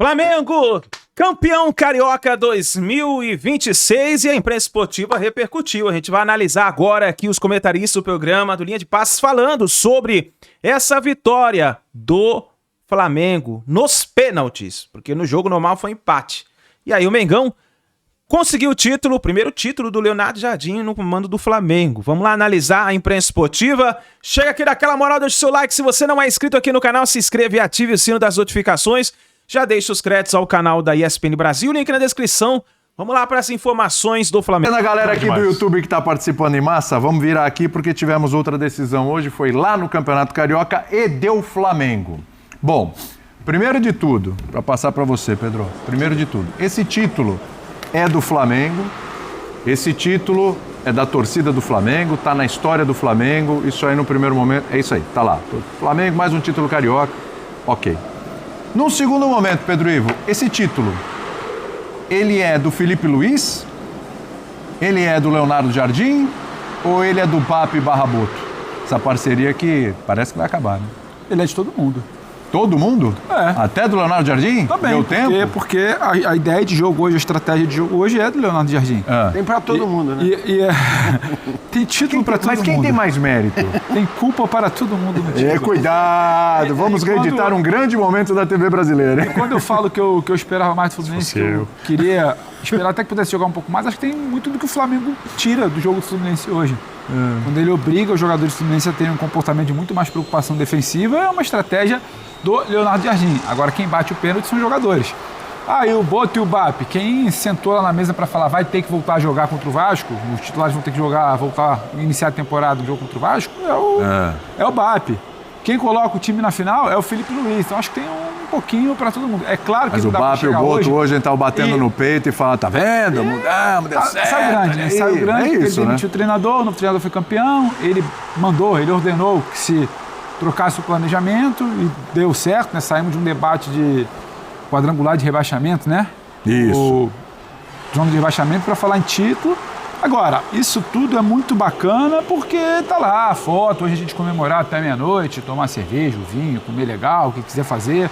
Flamengo, campeão carioca 2026 e a imprensa esportiva repercutiu. A gente vai analisar agora aqui os comentaristas do programa do Linha de Passes falando sobre essa vitória do Flamengo nos pênaltis, porque no jogo normal foi empate. E aí o Mengão conseguiu o título, o primeiro título do Leonardo Jardim no comando do Flamengo. Vamos lá analisar a imprensa esportiva. Chega aqui daquela moral, deixa o seu like. Se você não é inscrito aqui no canal, se inscreva e ative o sino das notificações. Já deixa os créditos ao canal da ESPN Brasil, link na descrição. Vamos lá para as informações do Flamengo. A galera aqui do YouTube que está participando em massa, vamos virar aqui porque tivemos outra decisão hoje, foi lá no Campeonato Carioca e deu Flamengo. Bom, primeiro de tudo, para passar para você, Pedro, primeiro de tudo, esse título é do Flamengo, esse título é da torcida do Flamengo, tá na história do Flamengo, isso aí no primeiro momento, é isso aí, tá lá. Flamengo, mais um título carioca, ok. Num segundo momento, Pedro Ivo, esse título, ele é do Felipe Luiz, ele é do Leonardo Jardim ou ele é do Papi Barraboto? Essa parceria que parece que vai acabar, né? Ele é de todo mundo. Todo mundo? É. Até do Leonardo Jardim? Também, deu tempo? Porque a ideia de jogo hoje, a estratégia de jogo hoje é do Leonardo Jardim. É. Tem pra todo mundo, né? Tem título pra todo mundo. Mas quem tem mais mérito? Tem culpa para todo mundo no título. Cuidado! Vamos reeditar um grande momento da TV brasileira. E quando eu falo que eu esperava mais do Fluminense, que eu queria esperar até que pudesse jogar um pouco mais, acho que tem muito do que o Flamengo tira do jogo do Fluminense hoje. Quando ele obriga os jogadores do Fluminense a terem um comportamento de muito mais preocupação defensiva, é uma estratégia do Leonardo Jardim. Agora, quem bate o pênalti são os jogadores. E o Boto e o Bap, quem sentou lá na mesa para falar vai ter que voltar a jogar contra o Vasco, os titulares vão ter que voltar a iniciar a temporada do jogo contra o Vasco, é o Bap. Quem coloca o time na final é o Felipe Luiz. Então, acho que tem um pouquinho para todo mundo. É claro que mas não o dá pra Bap e o chegar Boto hoje estão batendo no peito e falam, tá vendo? Mudamos, deu certo. Saiu grande, né? Saiu grande, porque isso, ele demitiu o treinador, o novo treinador foi campeão, ele ordenou que se trocasse o planejamento e deu certo, né? Saímos de um debate de quadrangular de rebaixamento, né? Isso. O zona de rebaixamento para falar em título. Agora, isso tudo é muito bacana porque tá lá a foto, hoje a gente comemorar até meia-noite, tomar cerveja, o vinho, comer legal, o que quiser fazer.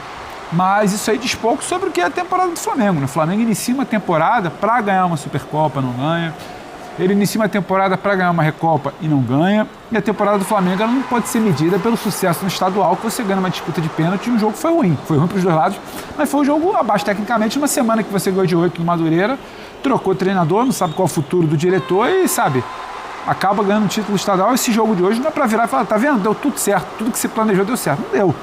Mas isso aí diz pouco sobre o que é a temporada do Flamengo. O Flamengo inicia uma temporada para ganhar uma Supercopa, não ganha. Ele inicia uma temporada para ganhar uma Recopa e não ganha. E a temporada do Flamengo ela não pode ser medida pelo sucesso no estadual, que você ganha uma disputa de pênalti e um jogo foi ruim. Foi ruim para os dois lados, mas foi um jogo abaixo tecnicamente. Uma semana que você ganhou de 8 no Madureira, trocou o treinador, não sabe qual é o futuro do diretor e, sabe, acaba ganhando um título estadual. Esse jogo de hoje não é para virar e falar, tá vendo? Deu tudo certo, tudo que você planejou deu certo. Não deu.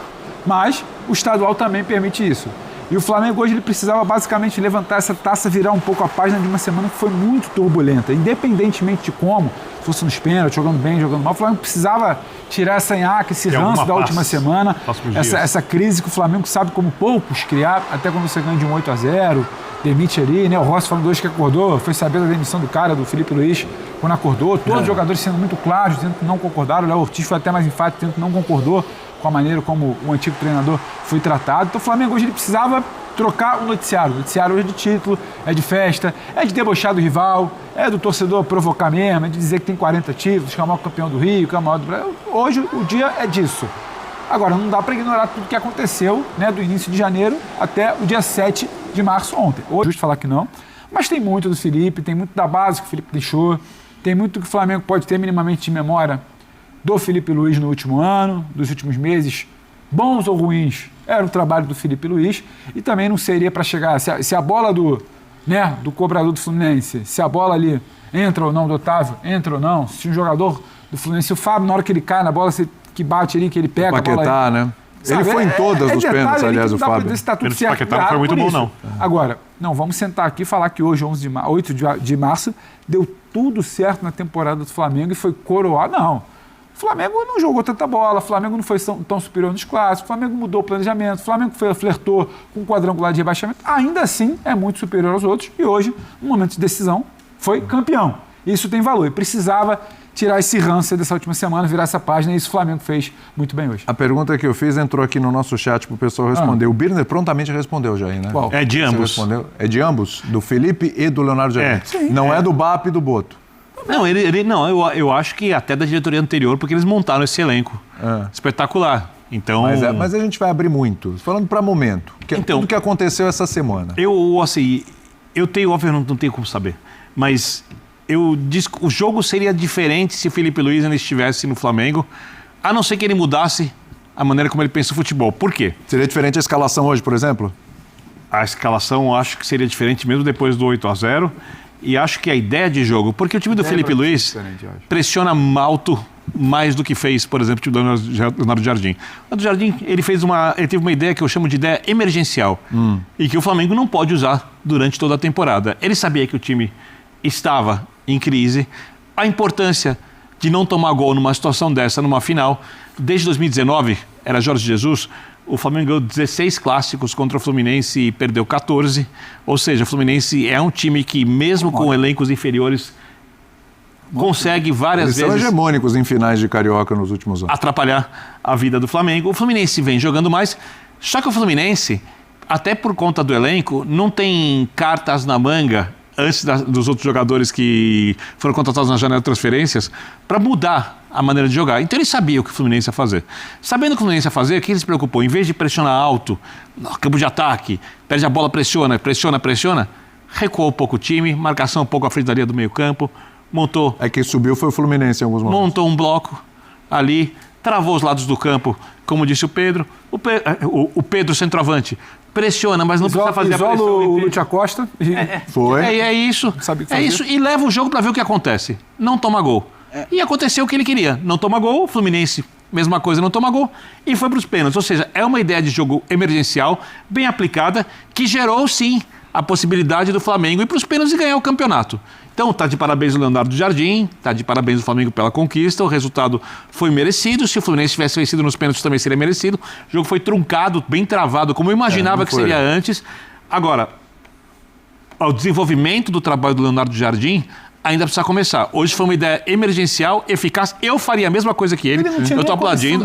Mas o estadual também permite isso. E o Flamengo hoje ele precisava basicamente levantar essa taça, virar um pouco a página de uma semana que foi muito turbulenta. Independentemente de como, fosse nos pênaltis, jogando bem, jogando mal, o Flamengo precisava tirar essa nhaca, esse ranço da última semana, essa crise que o Flamengo sabe como poucos criar, até quando você ganha de 1-8-0, demite ali, né? O Rossi falando hoje que acordou, foi saber da demissão do cara, do Felipe Luiz, quando acordou, todos os jogadores sendo muito claros, dizendo que não concordaram, o Léo Ortiz foi até mais enfático, dizendo que não concordou com a maneira como o antigo treinador foi tratado. Então o Flamengo hoje ele precisava trocar o noticiário. O noticiário hoje é de título, é de festa, é de debochar do rival, é do torcedor provocar mesmo, é de dizer que tem 40 títulos, que é o maior campeão do Rio, que é o maior do Brasil. Hoje o dia é disso. Agora, não dá para ignorar tudo que aconteceu, né, do início de janeiro até o dia 7 de março ontem. Hoje, justo falar que não, mas tem muito do Felipe, tem muito da base que o Felipe deixou, tem muito que o Flamengo pode ter minimamente de memória do Felipe Luiz no último ano, dos últimos meses, bons ou ruins, era o trabalho do Felipe Luiz e também não seria para chegar, se a bola do cobrador do Fluminense, se a bola ali entra ou não do Otávio, entra ou não, se um jogador do Fluminense, o Fábio, na hora que ele cai na bola, que bate ali, que ele pega Paquetá, a bola aí, né? Sabe, ele foi em todas os pênaltis, aliás, o Fábio. Tá tudo certo, Paquetá não foi muito bom, não. Agora, não, vamos sentar aqui e falar que hoje, 8 de março, deu tudo certo na temporada do Flamengo e foi coroado. Não. O Flamengo não jogou tanta bola, o Flamengo não foi tão superior nos clássicos, o Flamengo mudou o planejamento, o Flamengo flertou com o quadrangular de rebaixamento, ainda assim é muito superior aos outros e hoje, no momento de decisão, foi campeão. Isso tem valor e precisava tirar esse ranço dessa última semana, virar essa página e isso o Flamengo fez muito bem hoje. A pergunta que eu fiz entrou aqui no nosso chat para o pessoal responder. O Birner prontamente respondeu já aí, né? Qual? É de ambos. É de ambos? Do Felipe e do Leonardo Jardim? Não é do Bap e do Boto? Não, eu acho que até da diretoria anterior, porque eles montaram esse elenco. Espetacular. Então, Mas a gente vai abrir muito. Falando para momento. Tudo que aconteceu essa semana. Eu tenho, óbvio, não tenho como saber. Mas eu disse que o jogo seria diferente se o Felipe Luiz ainda estivesse no Flamengo, a não ser que ele mudasse a maneira como ele pensa o futebol. Por quê? Seria diferente a escalação hoje, por exemplo? A escalação acho que seria diferente mesmo depois do 8-0. E acho que a ideia de jogo... Porque o time do Felipe Luiz pressiona alto mais do que fez, por exemplo, o time do Leonardo Jardim. O Leonardo Jardim, ele teve uma ideia que eu chamo de ideia emergencial. E que o Flamengo não pode usar durante toda a temporada. Ele sabia que o time estava em crise. A importância de não tomar gol numa situação dessa, numa final. Desde 2019, era Jorge Jesus... O Flamengo ganhou 16 clássicos contra o Fluminense e perdeu 14. Ou seja, o Fluminense é um time que, mesmo com elencos inferiores, consegue várias vezes... Eles são hegemônicos em finais de Carioca nos últimos anos. Atrapalhar a vida do Flamengo. O Fluminense vem jogando mais, só que o Fluminense, até por conta do elenco, não tem cartas na manga, antes dos outros jogadores que foram contratados na janela de transferências, para mudar a maneira de jogar. Então ele sabia o que o Fluminense ia fazer. Sabendo o que o Fluminense ia fazer, o que ele se preocupou? Em vez de pressionar alto, no campo de ataque, perde a bola, pressiona, recuou um pouco o time, marcação um pouco à frente da linha do meio campo, montou... Quem subiu foi o Fluminense em alguns momentos. Montou um bloco ali, travou os lados do campo, como disse o Pedro. O Pedro, centroavante, pressiona, mas não precisa fazer a pressão. O Lúcio Acosta. Foi. É isso. E leva o jogo para ver o que acontece. Não toma gol. E aconteceu o que ele queria. Não toma gol, o Fluminense, mesma coisa, não toma gol. E foi para os pênaltis. Ou seja, é uma ideia de jogo emergencial, bem aplicada, que gerou, sim, a possibilidade do Flamengo ir para os pênaltis e ganhar o campeonato. Então, tá de parabéns o Leonardo Jardim, tá de parabéns o Flamengo pela conquista, o resultado foi merecido. Se o Fluminense tivesse vencido nos pênaltis, também seria merecido. O jogo foi truncado, bem travado, como eu imaginava que seria antes. Agora, o desenvolvimento do trabalho do Leonardo Jardim ainda precisa começar. Hoje foi uma ideia emergencial, eficaz. Eu faria a mesma coisa que ele. Eu tô aplaudindo,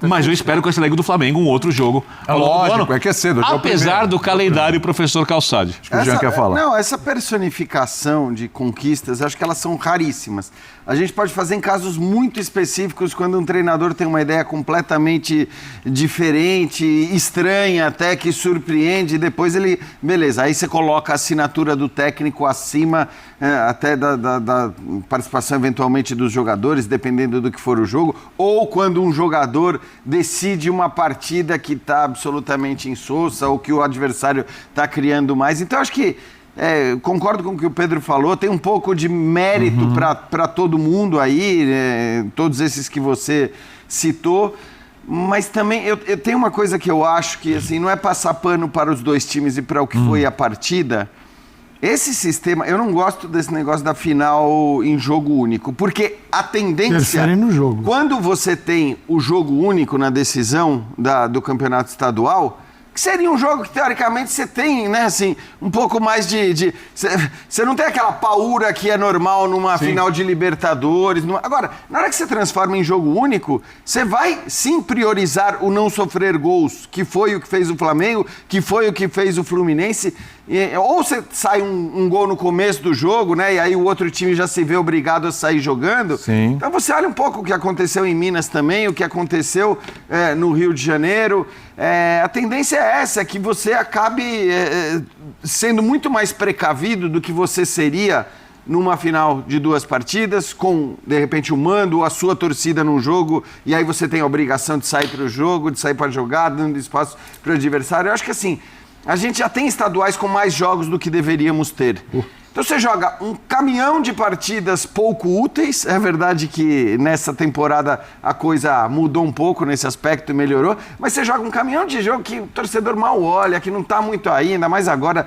mas eu espero com esse elenco do Flamengo um outro jogo. Lógico, é que é cedo. Apesar do calendário, professor Calçade. Acho que o Jean quer falar. Não, essa personificação de conquistas, acho que elas são raríssimas. A gente pode fazer em casos muito específicos, quando um treinador tem uma ideia completamente diferente, estranha até, que surpreende, e depois ele... Beleza, aí você coloca a assinatura do técnico acima, até da participação eventualmente dos jogadores, dependendo do que for o jogo, ou quando um jogador decide uma partida que está absolutamente insossa, ou que o adversário está criando mais. Então, acho que concordo com o que o Pedro falou, tem um pouco de mérito para todo mundo aí, todos esses que você citou, mas também eu tenho uma coisa que eu acho que assim, não é passar pano para os dois times e para o que foi a partida. Esse sistema, eu não gosto desse negócio da final em jogo único, porque a tendência, no jogo. Quando você tem o jogo único na decisão do campeonato estadual, que seria um jogo que, teoricamente, você tem, né, assim, um pouco mais de... Você não tem aquela paura que é normal numa final de Libertadores. Agora, na hora que você transforma em jogo único, você vai, sim, priorizar o não sofrer gols, que foi o que fez o Flamengo, que foi o que fez o Fluminense. Ou você sai um gol no começo do jogo, né, e aí o outro time já se vê obrigado a sair jogando. Sim. Então você olha um pouco o que aconteceu em Minas também, o que aconteceu no Rio de Janeiro. A tendência é essa, que você acabe sendo muito mais precavido do que você seria numa final de duas partidas, com, de repente, o mando ou a sua torcida num jogo, e aí você tem a obrigação de sair para o jogo, de sair para jogar, dando espaço para o adversário. Eu acho que assim, a gente já tem estaduais com mais jogos do que deveríamos ter. Então você joga um caminhão de partidas pouco úteis. É verdade que nessa temporada a coisa mudou um pouco nesse aspecto e melhorou, mas você joga um caminhão de jogo que o torcedor mal olha, que não está muito aí, ainda mais agora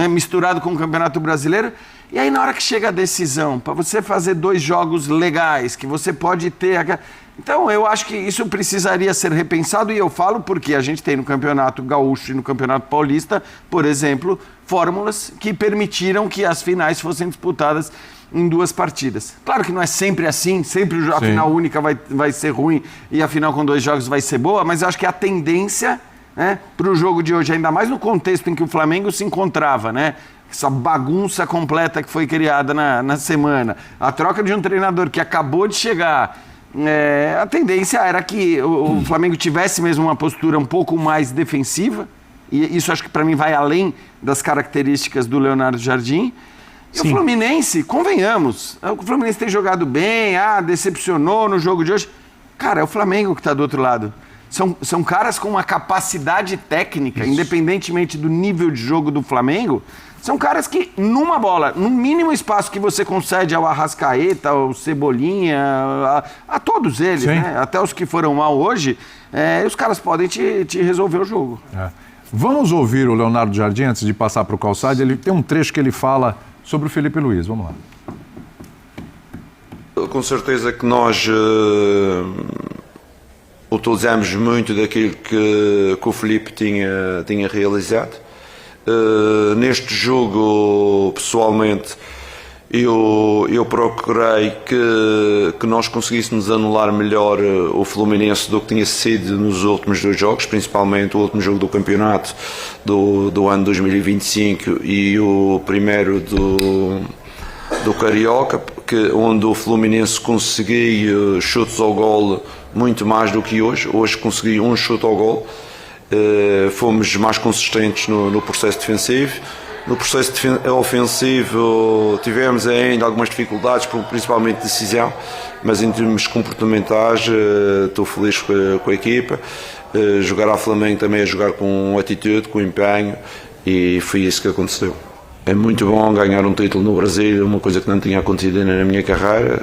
misturado com o Campeonato Brasileiro. E aí na hora que chega a decisão, para você fazer 2 jogos legais, que você pode ter... Então, eu acho que isso precisaria ser repensado, e eu falo porque a gente tem no Campeonato Gaúcho e no Campeonato Paulista, por exemplo, fórmulas que permitiram que as finais fossem disputadas em 2 partidas. Claro que não é sempre assim, sempre a final única vai ser ruim e a final com 2 jogos vai ser boa, mas eu acho que a tendência, né, para o jogo de hoje, ainda mais no contexto em que o Flamengo se encontrava, né? Essa bagunça completa que foi criada na semana, a troca de um treinador que acabou de chegar, a tendência era que o Flamengo tivesse mesmo uma postura um pouco mais defensiva, e isso acho que para mim vai além das características do Leonardo Jardim. E o Fluminense, convenhamos, o Fluminense tem jogado bem, decepcionou no jogo de hoje. Cara, é o Flamengo que está do outro lado. São caras com uma capacidade técnica, independentemente do nível de jogo do Flamengo, são caras que, numa bola, no mínimo espaço que você concede ao Arrascaeta, ao Cebolinha, a todos eles, né? Até os que foram mal hoje, os caras podem te resolver o jogo. Vamos ouvir o Leonardo Jardim antes de passar para o Calçade. Ele tem um trecho que ele fala sobre o Filipe Luís. Vamos lá. Com certeza que nós utilizamos muito daquilo que o Filipe tinha realizado. Neste jogo, pessoalmente, eu procurei que nós conseguíssemos anular melhor o Fluminense do que tinha sido nos últimos 2 jogos, principalmente o último jogo do campeonato do ano 2025 e o primeiro do Carioca, onde o Fluminense conseguiu chutes ao golo muito mais do que hoje. Hoje consegui um chute ao golo. Fomos mais consistentes no processo defensivo. No processo ofensivo tivemos ainda algumas dificuldades, principalmente de decisão, mas em termos comportamentais estou feliz com a equipa. Jogar ao Flamengo também é jogar com atitude, com empenho, e foi isso que aconteceu. É muito bom ganhar um título no Brasil, uma coisa que não tinha acontecido ainda na minha carreira.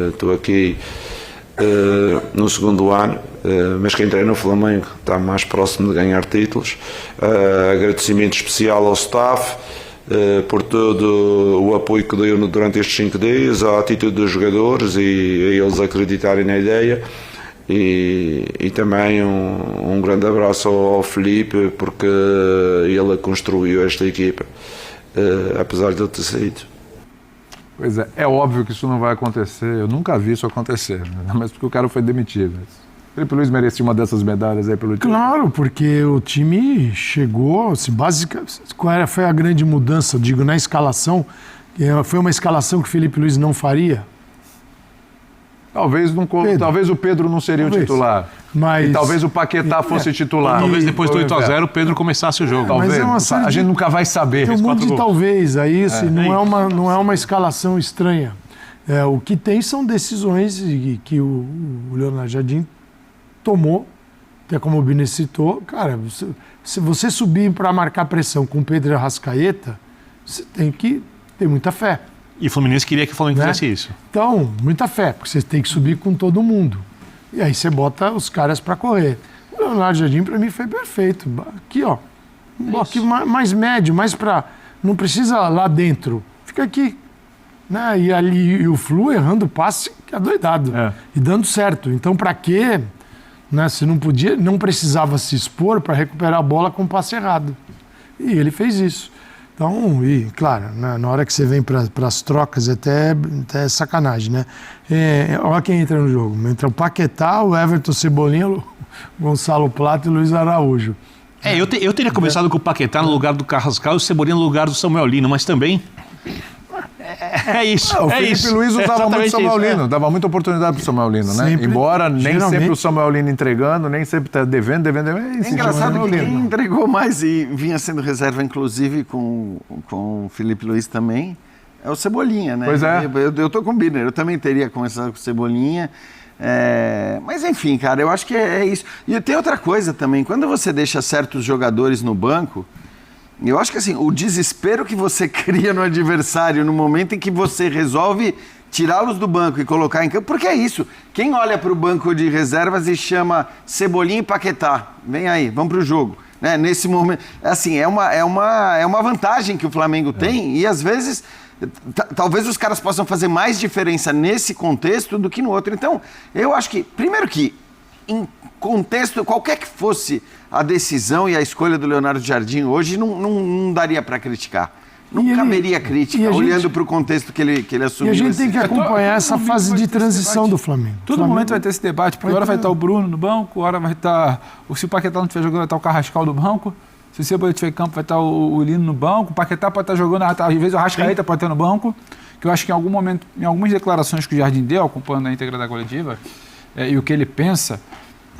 Estou aqui no 2º ano, mas quem treina no Flamengo está mais próximo de ganhar títulos. Agradecimento especial ao staff por todo o apoio que deu durante estes 5 dias, à atitude dos jogadores e a eles acreditarem na ideia. E também um grande abraço ao Filipe, porque ele construiu esta equipa, apesar de eu ter saído. Pois é óbvio que isso não vai acontecer, eu nunca vi isso acontecer, né? Mas porque o cara foi demitido. Filipe Luís merecia uma dessas medalhas aí pelo time. Claro, porque o time chegou, assim, qual foi a grande mudança, digo, na escalação? Foi uma escalação que o Filipe Luís não faria? Talvez o Pedro não seria o titular. Mas... E talvez o Paquetá fosse titular. Talvez depois do 8-0 o Pedro começasse o jogo. Talvez. A gente nunca vai saber. Tem um monte de talvez aí, não é uma escalação estranha. O que tem são decisões que o Leonardo Jardim tomou, até como o Bini citou. Cara, se você subir para marcar pressão com o Pedro Arrascaeta, você tem que ter muita fé. E o Fluminense queria que o Flamengo fizesse isso. Então, muita fé, porque você tem que subir com todo mundo. E aí você bota os caras para correr. O Leonardo Jardim, para mim, foi perfeito. Aqui, ó. Um bloco mais médio, mais para... Não precisa lá dentro. Fica aqui. Né? E ali o Flu errando o passe, que é doidado. E dando certo. Então, para quê? Né? Se não precisava se expor para recuperar a bola com o passe errado. E ele fez isso. Então, e claro, na hora que você vem para as trocas, até sacanagem, né? Olha quem entra no jogo. Entra o Paquetá, o Everton Cebolinha, o Gonçalo Plata e o Luiz Araújo. Eu teria começado com o Paquetá no lugar do Carrascal e o Cebolinha no lugar do Samuel Lino, mas também... É isso. O Filipe Luís usava muito o Samuel Lino, dava muita oportunidade para o Samuel Lino, né? Embora nem sempre o Samuel Lino entregando, nem sempre está devendo. É engraçado que quem entregou mais e vinha sendo reserva, inclusive, com o Filipe Luís também, é o Cebolinha, né? Pois é. Eu tô com o Biner, eu também teria começado com o Cebolinha. Mas enfim, cara, eu acho que é isso. E tem outra coisa também, quando você deixa certos jogadores no banco, eu acho que assim, o desespero que você cria no adversário no momento em que você resolve tirá-los do banco e colocar em campo, porque é isso. Quem olha para o banco de reservas e chama Cebolinha e Paquetá, vem aí, vamos para o jogo. Né? Nesse momento, assim, é uma vantagem que o Flamengo tem e às vezes, talvez os caras possam fazer mais diferença nesse contexto do que no outro. Então, eu acho que, primeiro que, em contexto, qualquer que fosse a decisão e a escolha do Leonardo Jardim hoje, não daria para criticar. Não caberia crítica, olhando para o contexto que ele assumiu. E a gente tem que acompanhar essa fase de transição do Flamengo. Todo momento vai ter esse debate, porque hora vai estar o Bruno no banco, hora vai estar... Se o Paquetá não estiver jogando, vai estar o Carrascal no banco. Se o Cebolinha estiver em campo, vai estar o Lino no banco. O Paquetá pode estar jogando, às vezes o Arrascaeta pode estar no banco. Que eu acho que em algum momento, em algumas declarações que o Jardim deu, acompanhando a íntegra da coletiva, e o que ele pensa,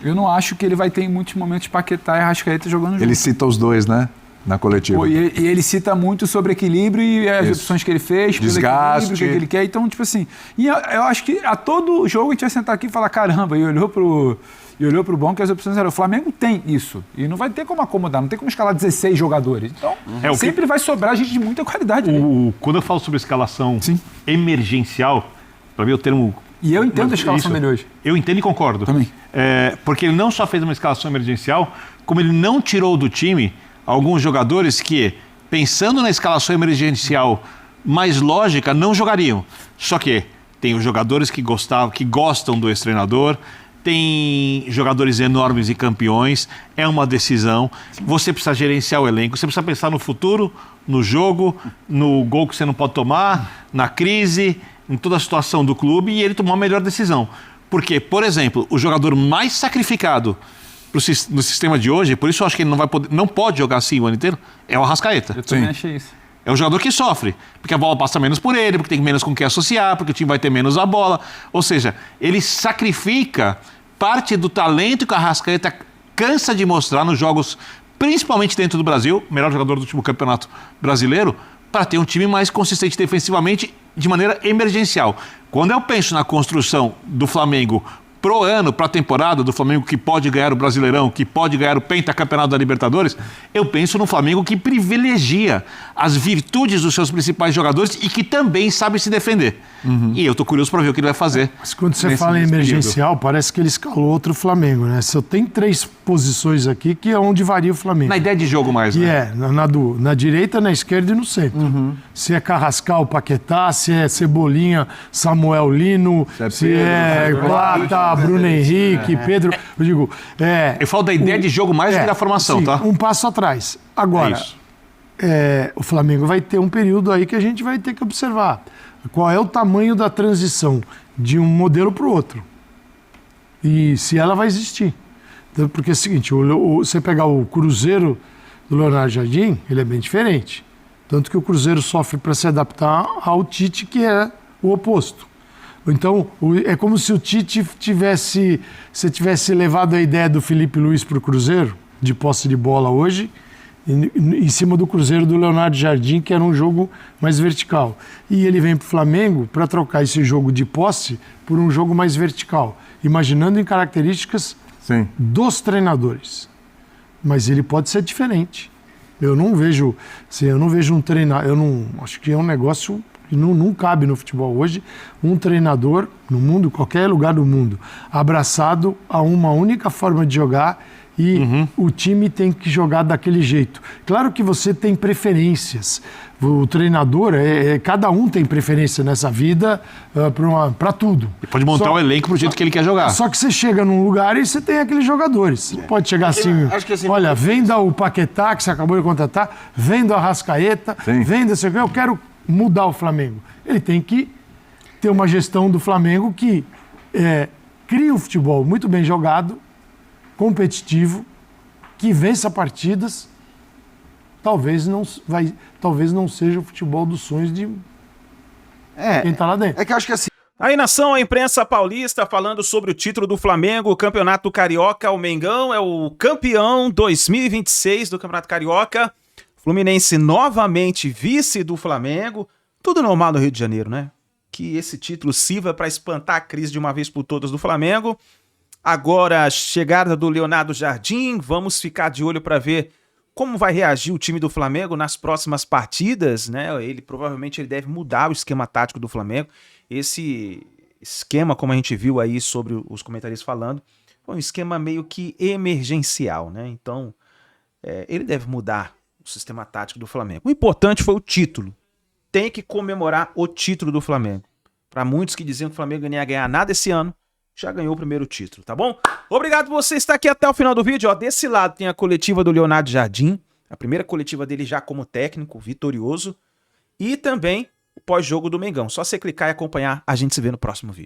eu não acho que ele vai ter em muitos momentos Paquetá e Arrascaeta jogando junto. Ele cita os dois, né? Na coletiva. Pô, e ele cita muito sobre equilíbrio e as opções que ele fez, desgaste, pelo equilíbrio, o que ele quer. Então, tipo assim, e eu acho que a todo jogo a gente vai sentar aqui e falar, caramba, e olhou pro bom que as opções eram. O Flamengo tem isso. E não vai ter como acomodar, não tem como escalar 16 jogadores. Então, sempre vai sobrar gente de muita qualidade. Quando eu falo sobre escalação emergencial, para mim o termo... E eu entendo a escalação dele hoje. Eu entendo e concordo. Também. Porque ele não só fez uma escalação emergencial, como ele não tirou do time alguns jogadores que, pensando na escalação emergencial mais lógica, não jogariam. Só que tem os jogadores que gostam do ex-treinador, tem jogadores enormes e campeões, é uma decisão. Você precisa gerenciar o elenco, você precisa pensar no futuro, no jogo, no gol que você não pode tomar, na crise, em toda a situação do clube, e ele tomou a melhor decisão. Porque, por exemplo, o jogador mais sacrificado no sistema de hoje, por isso eu acho que ele não pode jogar assim o ano inteiro, é o Arrascaeta. Eu também achei isso. É um jogador que sofre, porque a bola passa menos por ele, porque tem menos com quem associar, porque o time vai ter menos a bola. Ou seja, ele sacrifica parte do talento que o Arrascaeta cansa de mostrar nos jogos, principalmente dentro do Brasil, melhor jogador do último campeonato brasileiro, para ter um time mais consistente defensivamente de maneira emergencial. Quando eu penso na construção do Flamengo pro ano, para a temporada do Flamengo que pode ganhar o Brasileirão, que pode ganhar o Pentacampeonato da Libertadores, eu penso no Flamengo que privilegia as virtudes dos seus principais jogadores e que também sabe se defender. E eu tô curioso para ver o que ele vai fazer. Mas quando você fala em emergencial, parece que ele escalou outro Flamengo, né? Se eu tenho 3 posições aqui, que é onde varia o Flamengo. Na ideia de jogo mais, né? Na direita, na esquerda e no centro. Se é Carrascal, Paquetá, se é Cebolinha, Samuel Lino, se é Plata, Bruno Henrique, Pedro. Eu digo. Eu falo da ideia de jogo mais do que da formação, sim, tá? Um passo atrás. Agora, o Flamengo vai ter um período aí que a gente vai ter que observar. Qual é o tamanho da transição de um modelo para o outro? E se ela vai existir. Então, porque é o seguinte, você pegar o Cruzeiro do Leonardo Jardim, ele é bem diferente. Tanto que o Cruzeiro sofre para se adaptar ao Tite, que é o oposto. Então, é como se o Tite tivesse levado a ideia do Felipe Luiz para o Cruzeiro, de posse de bola hoje, em cima do Cruzeiro do Leonardo Jardim, que era um jogo mais vertical. E ele vem para o Flamengo para trocar esse jogo de posse por um jogo mais vertical, imaginando em características dos treinadores. Mas ele pode ser diferente. Eu não vejo um treinador, acho que é um negócio que não cabe no futebol hoje, um treinador no mundo, qualquer lugar do mundo, abraçado a uma única forma de jogar e o time tem que jogar daquele jeito. Claro que você tem preferências. O treinador, cada um tem preferência nessa vida para tudo. Ele pode montar o elenco pro jeito que ele quer jogar. Só que você chega num lugar e você tem aqueles jogadores. Você não pode chegar olha, venda o Paquetá, que você acabou de contratar, venda o Arrascaeta, venda sei o que, eu quero mudar o Flamengo. Ele tem que ter uma gestão do Flamengo que cria um futebol muito bem jogado, competitivo, que vença partidas. Talvez não seja o futebol dos sonhos de quem tá lá dentro. É que eu acho que assim. Aí, nação, a imprensa paulista falando sobre o título do Flamengo, o Campeonato Carioca. O Mengão é o campeão 2026 do Campeonato Carioca. Fluminense novamente vice do Flamengo. Tudo normal no Rio de Janeiro, né? Que esse título sirva para espantar a crise de uma vez por todas do Flamengo. Agora, chegada do Leonardo Jardim, vamos ficar de olho para ver como vai reagir o time do Flamengo nas próximas partidas, né? Provavelmente ele deve mudar o esquema tático do Flamengo. Esse esquema, como a gente viu aí sobre os comentaristas falando, foi um esquema meio que emergencial, né? Então, ele deve mudar o sistema tático do Flamengo. O importante foi o título. Tem que comemorar o título do Flamengo. Para muitos que diziam que o Flamengo não ia ganhar nada esse ano, já ganhou o primeiro título, tá bom? Obrigado por você estar aqui até o final do vídeo. Ó, desse lado tem a coletiva do Leonardo Jardim, a primeira coletiva dele já como técnico, vitorioso, e também o pós-jogo do Mengão. Só você clicar e acompanhar, a gente se vê no próximo vídeo.